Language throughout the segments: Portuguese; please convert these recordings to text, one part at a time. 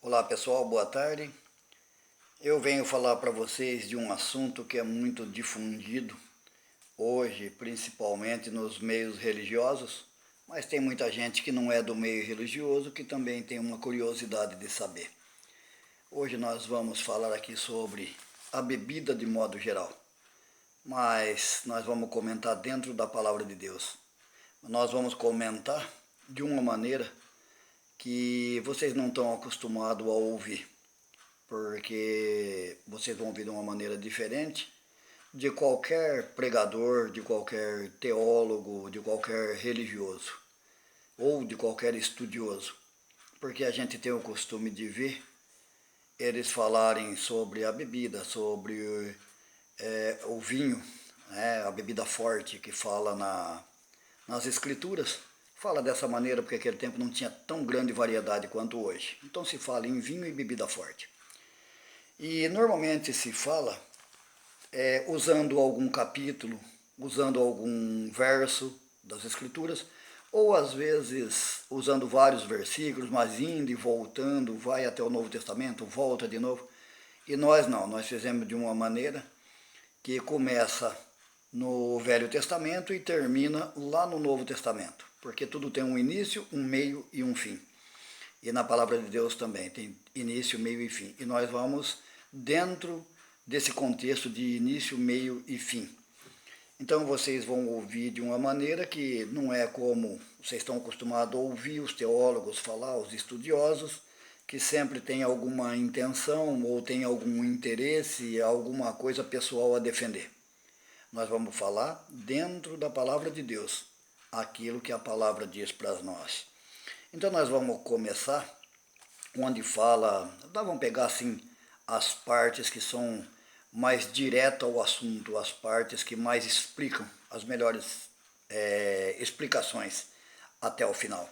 Olá pessoal, boa tarde. Eu venho falar para vocês de um assunto que é muito difundido hoje, principalmente nos meios religiosos, mas tem muita gente que não é do meio religioso que também tem uma curiosidade de saber. Hoje nós vamos falar aqui sobre a bebida de modo geral, mas nós vamos comentar dentro da palavra de Deus. Nós vamos comentar de uma maneira que vocês não estão acostumados a ouvir, porque vocês vão ouvir de uma maneira diferente de qualquer pregador, de qualquer teólogo, de qualquer religioso ou de qualquer estudioso, porque a gente tem o costume de ver eles falarem sobre a bebida, sobre o vinho, né, a bebida forte que fala nas escrituras. Fala dessa maneira porque aquele tempo não tinha tão grande variedade quanto hoje. Então se fala em vinho e bebida forte. E normalmente se fala usando algum capítulo, usando algum verso das Escrituras, ou às vezes usando vários versículos, mas indo e voltando, vai até o Novo Testamento, volta de novo. E nós não, nós fizemos de uma maneira que começa no Velho Testamento e termina lá no Novo Testamento, porque tudo tem um início, um meio e um fim. E na palavra de Deus também tem início, meio e fim. E nós vamos dentro desse contexto de início, meio e fim. Então vocês vão ouvir de uma maneira que não é como vocês estão acostumados a ouvir os teólogos falar, os estudiosos, que sempre tem alguma intenção ou tem algum interesse, alguma coisa pessoal a defender. Nós vamos falar dentro da palavra de Deus, aquilo que a palavra diz para nós. Então nós vamos começar onde fala, vamos pegar assim as partes que são mais diretas ao assunto, as partes que mais explicam, as melhores explicações até o final.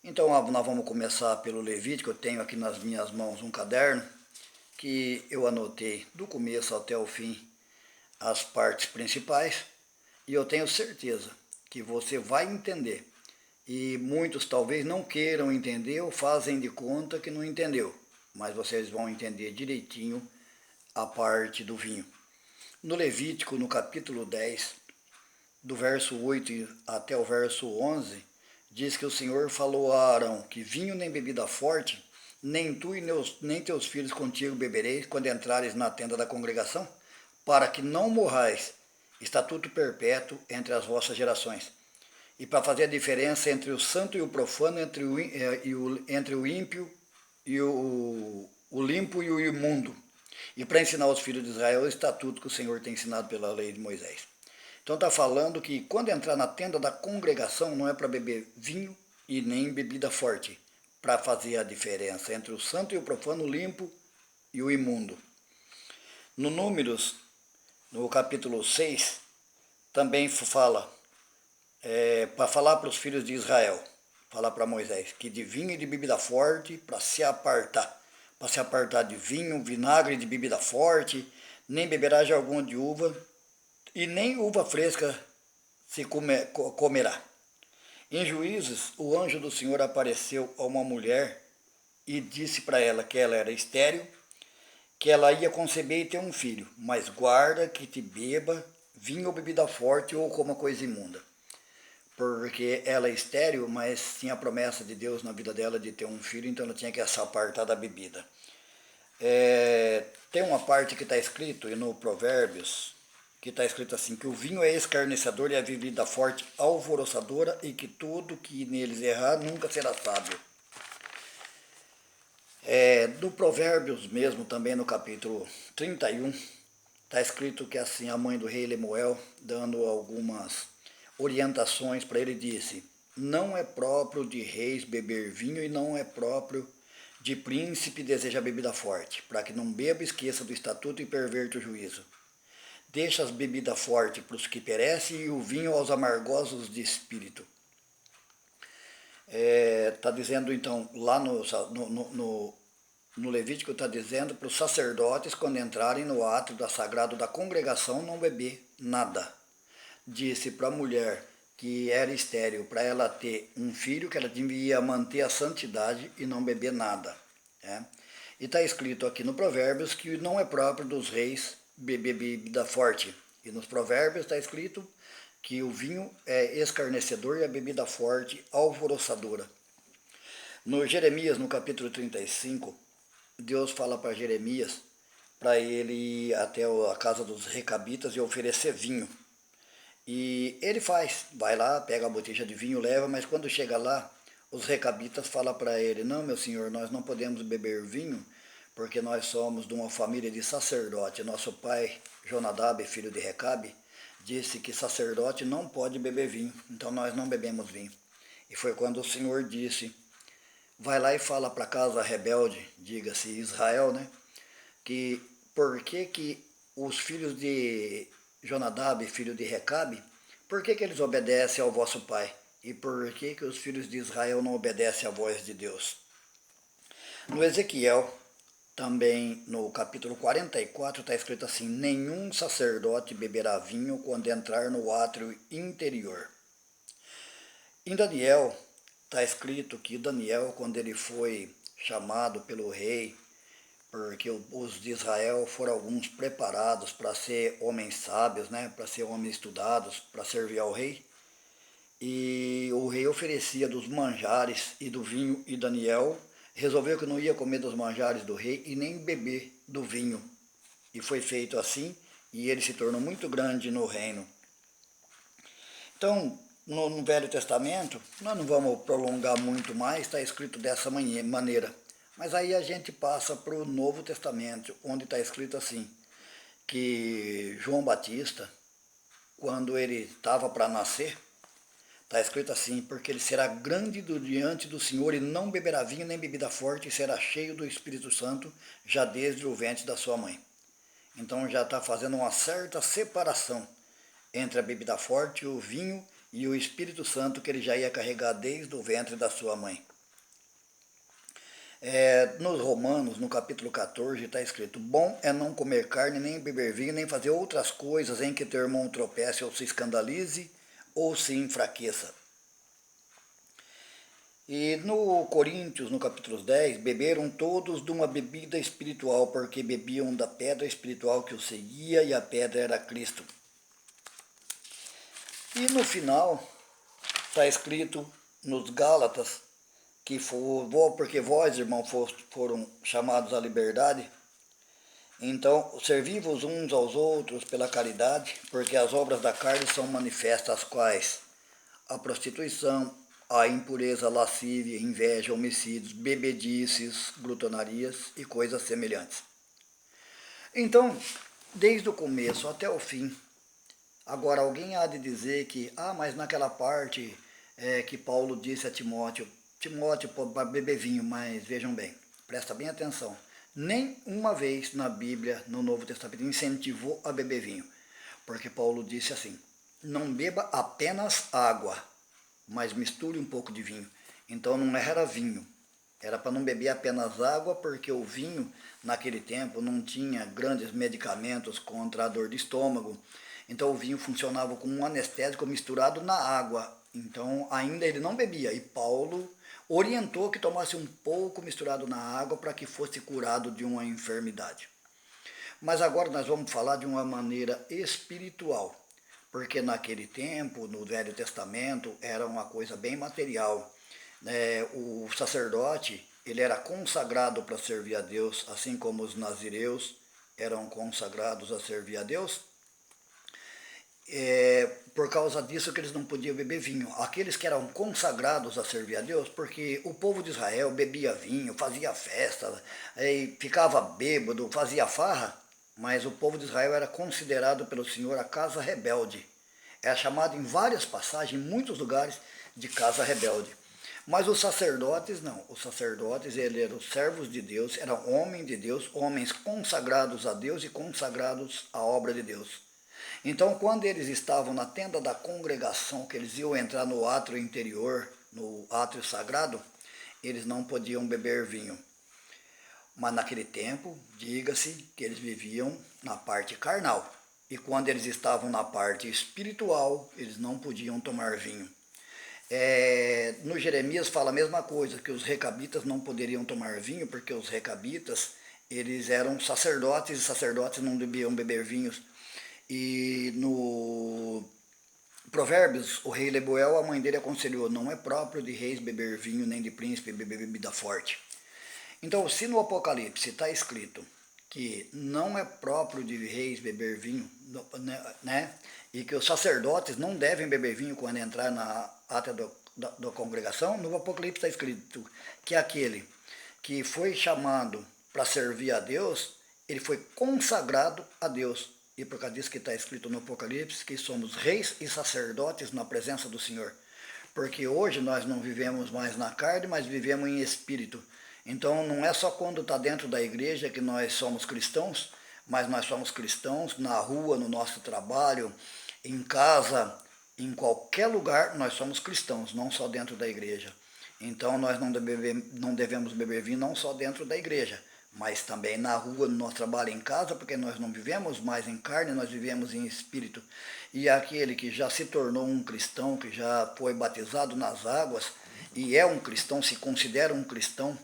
Então nós vamos começar pelo Levítico. Eu tenho aqui nas minhas mãos um caderno que eu anotei do começo até o fim as partes principais, e eu tenho certeza que você vai entender. E muitos talvez não queiram entender ou fazem de conta que não entendeu, mas vocês vão entender direitinho a parte do vinho. No Levítico, no capítulo 10, do verso 8 até o verso 11, diz que o Senhor falou a Arão que vinho nem bebida forte, nem tu e nem teus filhos contigo bebereis quando entrares na tenda da congregação, para que não morrais, estatuto perpétuo entre as vossas gerações. E para fazer a diferença entre o santo e o profano, entre o ímpio e o limpo e o imundo. E para ensinar aos filhos de Israel o estatuto que o Senhor tem ensinado pela lei de Moisés. Então está falando que quando entrar na tenda da congregação não é para beber vinho e nem bebida forte, para fazer a diferença entre o santo e o profano, o limpo e o imundo. No Números, no capítulo 6, também fala para falar para os filhos de Israel, falar para Moisés, que de vinho e de bebida forte, para se apartar de vinho, vinagre de bebida forte, nem beberá de alguma de uva, e nem uva fresca se comerá. Em Juízes, o anjo do Senhor apareceu a uma mulher e disse para ela que ela era estéril, que ela ia conceber e ter um filho, mas guarda que te beba vinho ou bebida forte ou coma coisa imunda. Porque ela é estéril, mas tinha a promessa de Deus na vida dela de ter um filho, então ela tinha que se apartar da bebida. Tem uma parte que está escrito, e no Provérbios, que está escrito assim, que o vinho é escarnecedor e a bebida forte alvoroçadora, e que tudo que neles errar nunca será sábio. Do Provérbios mesmo, também no capítulo 31, está escrito que assim, a mãe do rei Lemuel, dando algumas orientações para ele, disse: não é próprio de reis beber vinho e não é próprio de príncipe desejar bebida forte, para que não beba, esqueça do estatuto e perverta o juízo. Deixa as bebidas fortes para os que perecem e o vinho aos amargosos de espírito. Está dizendo então, lá no Levítico está dizendo para os sacerdotes, quando entrarem no átrio da sagrado da congregação, não beber nada. Disse para a mulher que era estéril, para ela ter um filho, que ela devia manter a santidade e não beber nada. né? E está escrito aqui no Provérbios que não é próprio dos reis beber bebida forte. E nos Provérbios está escrito que o vinho é escarnecedor e a bebida forte alvoroçadora. No Jeremias, no capítulo 35, Deus fala para Jeremias para ele ir até a casa dos recabitas e oferecer vinho. E ele vai lá, pega a botija de vinho, leva, mas quando chega lá, os recabitas falam para ele: não, meu senhor, nós não podemos beber vinho, porque nós somos de uma família de sacerdote. Nosso pai, Jonadab, filho de Recabe, disse que sacerdote não pode beber vinho, então nós não bebemos vinho. E foi quando o Senhor disse: vai lá e fala para a casa rebelde, diga-se Israel, né? Que por que os filhos de Jonadab, filho de Recabe, por que eles obedecem ao vosso pai? E por que os filhos de Israel não obedecem à voz de Deus? No Ezequiel, também no capítulo 44, está escrito assim: nenhum sacerdote beberá vinho quando entrar no átrio interior. Em Daniel, está escrito que Daniel, quando ele foi chamado pelo rei, porque os de Israel foram alguns preparados para ser homens sábios, né, para ser homens estudados, para servir ao rei. E o rei oferecia dos manjares e do vinho, e Daniel resolveu que não ia comer dos manjares do rei e nem beber do vinho. E foi feito assim, e ele se tornou muito grande no reino. Então, no Velho Testamento, nós não vamos prolongar muito mais, está escrito dessa maneira. Mas aí a gente passa para o Novo Testamento, onde está escrito assim, que João Batista, quando ele estava para nascer, está escrito assim: porque ele será grande diante do Senhor e não beberá vinho nem bebida forte, e será cheio do Espírito Santo já desde o ventre da sua mãe. Então já está fazendo uma certa separação entre a bebida forte, o vinho e o Espírito Santo que ele já ia carregar desde o ventre da sua mãe. Nos Romanos, no capítulo 14, está escrito: bom é não comer carne, nem beber vinho, nem fazer outras coisas em que teu irmão tropece ou se escandalize ou se enfraqueça. E no Coríntios, no capítulo 10, beberam todos de uma bebida espiritual, porque bebiam da pedra espiritual que os seguia, e a pedra era Cristo. E no final, está escrito nos Gálatas, que porque vós, irmãos, foram chamados à liberdade, então servi-vos uns aos outros pela caridade, porque as obras da carne são manifestas, as quais a prostituição, a impureza, a lascívia, inveja, homicídios, bebedices, glutonarias e coisas semelhantes. Então, desde o começo até o fim, agora alguém há de dizer que, mas naquela parte que Paulo disse a Timóteo pode beber vinho, mas vejam bem, presta bem atenção, nem uma vez na Bíblia, no Novo Testamento, incentivou a beber vinho, porque Paulo disse assim: não beba apenas água, mas misture um pouco de vinho. Então não era vinho, era para não beber apenas água, porque o vinho naquele tempo não tinha grandes medicamentos contra a dor de estômago, então o vinho funcionava como um anestésico misturado na água, então ainda ele não bebia, e Paulo orientou que tomasse um pouco misturado na água para que fosse curado de uma enfermidade. Mas agora nós vamos falar de uma maneira espiritual, porque naquele tempo, no Velho Testamento, era uma coisa bem material. O sacerdote, ele era consagrado para servir a Deus, assim como os nazireus eram consagrados a servir a Deus. Por causa disso que eles não podiam beber vinho. Aqueles que eram consagrados a servir a Deus, porque o povo de Israel bebia vinho, fazia festa, ficava bêbado, fazia farra, mas o povo de Israel era considerado pelo Senhor a casa rebelde. É chamado em várias passagens, em muitos lugares, de casa rebelde. Mas os sacerdotes não. Os sacerdotes, eles eram servos de Deus, eram homens de Deus, homens consagrados a Deus e consagrados à obra de Deus. Então, quando eles estavam na tenda da congregação, que eles iam entrar no átrio interior, no átrio sagrado, eles não podiam beber vinho. Mas naquele tempo, diga-se que eles viviam na parte carnal. E quando eles estavam na parte espiritual, eles não podiam tomar vinho. No Jeremias fala a mesma coisa, que os recabitas não poderiam tomar vinho, porque os recabitas, eles eram sacerdotes, e sacerdotes não deviam beber vinhos. E no Provérbios, o rei Lemuel, a mãe dele aconselhou, não é próprio de reis beber vinho, nem de príncipe beber bebida forte. Então, se no Apocalipse está escrito que não é próprio de reis beber vinho, né? E que os sacerdotes não devem beber vinho quando entrar na ata da congregação, no Apocalipse está escrito que aquele que foi chamado para servir a Deus, ele foi consagrado a Deus. E por causa disso que está escrito no Apocalipse, que somos reis e sacerdotes na presença do Senhor. Porque hoje nós não vivemos mais na carne, mas vivemos em espírito. Então não é só quando está dentro da igreja que nós somos cristãos, mas nós somos cristãos na rua, no nosso trabalho, em casa, em qualquer lugar nós somos cristãos, não só dentro da igreja. Então nós não devemos beber vinho não só dentro da igreja, mas também na rua, no nosso trabalho, em casa, porque nós não vivemos mais em carne, nós vivemos em espírito. E aquele que já se tornou um cristão, que já foi batizado nas águas, e é um cristão, se considera um cristão,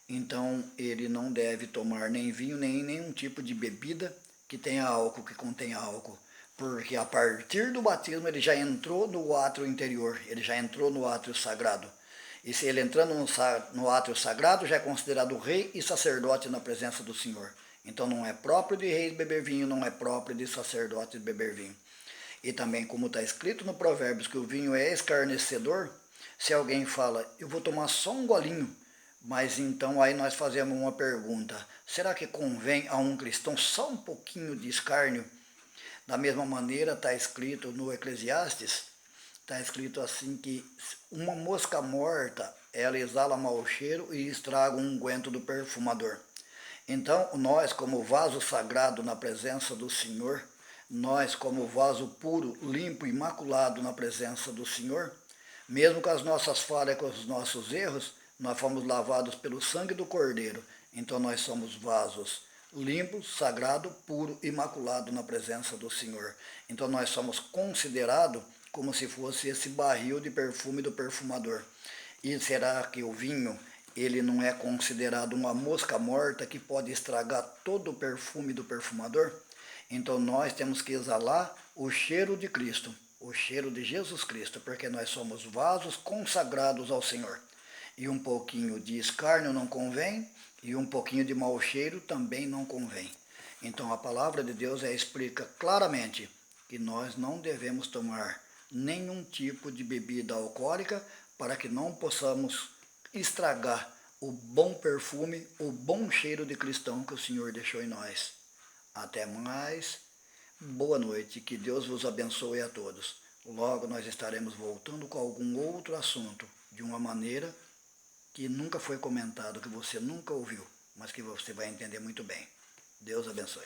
então ele não deve tomar nem vinho, nem nenhum tipo de bebida que tenha álcool, que contenha álcool. Porque a partir do batismo ele já entrou no átrio interior, ele já entrou no átrio sagrado. E se ele entrando no átrio sagrado, já é considerado rei e sacerdote na presença do Senhor. Então não é próprio de reis beber vinho, não é próprio de sacerdote beber vinho. E também, como está escrito no Provérbios, que o vinho é escarnecedor, se alguém fala, eu vou tomar só um golinho, mas então aí nós fazemos uma pergunta, será que convém a um cristão só um pouquinho de escárnio? Da mesma maneira está escrito no Eclesiastes, está escrito assim que uma mosca morta, ela exala mau cheiro e estraga um unguento do perfumador. Então nós, como vaso sagrado na presença do Senhor, nós como vaso puro, limpo, imaculado na presença do Senhor, mesmo com as nossas falhas, com os nossos erros, nós fomos lavados pelo sangue do Cordeiro. Então nós somos vasos limpos, sagrado, puro, imaculado na presença do Senhor. Então nós somos considerados como se fosse esse barril de perfume do perfumador. E será que o vinho, ele não é considerado uma mosca morta que pode estragar todo o perfume do perfumador? Então nós temos que exalar o cheiro de Cristo, o cheiro de Jesus Cristo, porque nós somos vasos consagrados ao Senhor. E um pouquinho de escárnio não convém, e um pouquinho de mau cheiro também não convém. Então a palavra de Deus explica claramente que nós não devemos tomar nenhum tipo de bebida alcoólica para que não possamos estragar o bom perfume, o bom cheiro de cristão que o Senhor deixou em nós. Até mais, boa noite, que Deus vos abençoe a todos. Logo nós estaremos voltando com algum outro assunto, de uma maneira que nunca foi comentado, que você nunca ouviu, mas que você vai entender muito bem. Deus abençoe.